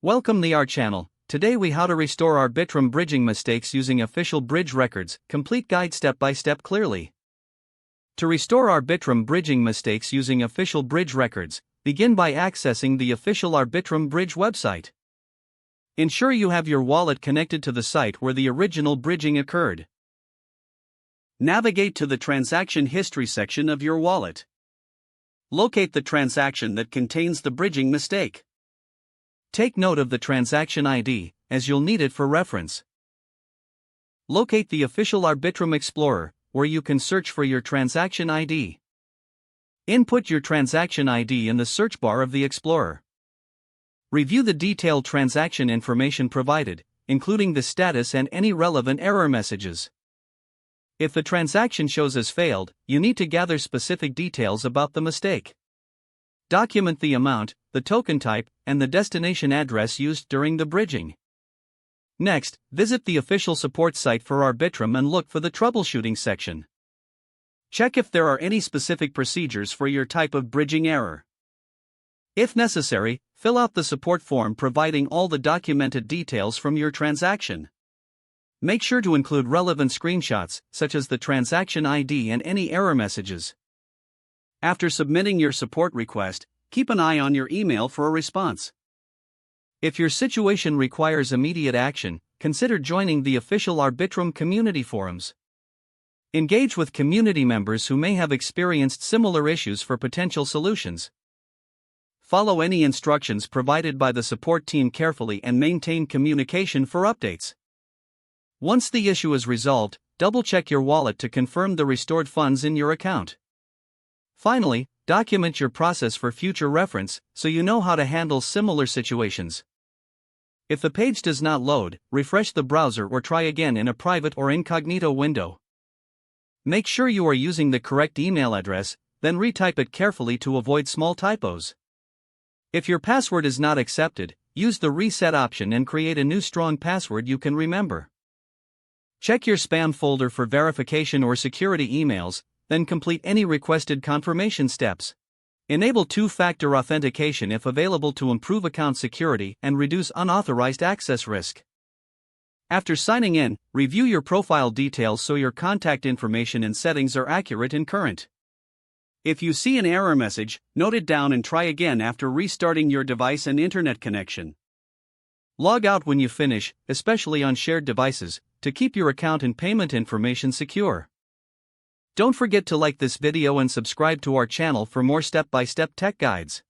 Welcome to our channel. Today we how to restore Arbitrum bridging mistakes using official bridge records, complete guide step by step clearly. To restore Arbitrum bridging mistakes using official bridge records, begin by accessing the official Arbitrum bridge website. Ensure you have your wallet connected to the site where the original bridging occurred. Navigate to the transaction history section of your wallet. Locate the transaction that contains the bridging mistake. Take note of the transaction ID, as you'll need it for reference. Locate the official Arbitrum Explorer, where you can search for your transaction ID. Input your transaction ID in the search bar of the Explorer. Review the detailed transaction information provided, including the status and any relevant error messages. If the transaction shows as failed, you need to gather specific details about the mistake. Document the amount, the token type, and the destination address used during the bridging. Next, visit the official support site for Arbitrum and look for the troubleshooting section. Check if there are any specific procedures for your type of bridging error. If necessary, fill out the support form providing all the documented details from your transaction. Make sure to include relevant screenshots, such as the transaction ID and any error messages. After submitting your support request, keep an eye on your email for a response. If your situation requires immediate action, consider joining the official Arbitrum community forums. Engage with community members who may have experienced similar issues for potential solutions. Follow any instructions provided by the support team carefully and maintain communication for updates. Once the issue is resolved, double-check your wallet to confirm the restored funds in your account. Finally, document your process for future reference so you know how to handle similar situations. If the page does not load, refresh the browser or try again in a private or incognito window. Make sure you are using the correct email address, then retype it carefully to avoid small typos. If your password is not accepted, use the reset option and create a new strong password you can remember. Check your spam folder for verification or security emails, then complete any requested confirmation steps. Enable two-factor authentication if available to improve account security and reduce unauthorized access risk. After signing in, review your profile details so your contact information and settings are accurate and current. If you see an error message, note it down and try again after restarting your device and internet connection. Log out when you finish, especially on shared devices, to keep your account and payment information secure. Don't forget to like this video and subscribe to our channel for more step-by-step tech guides.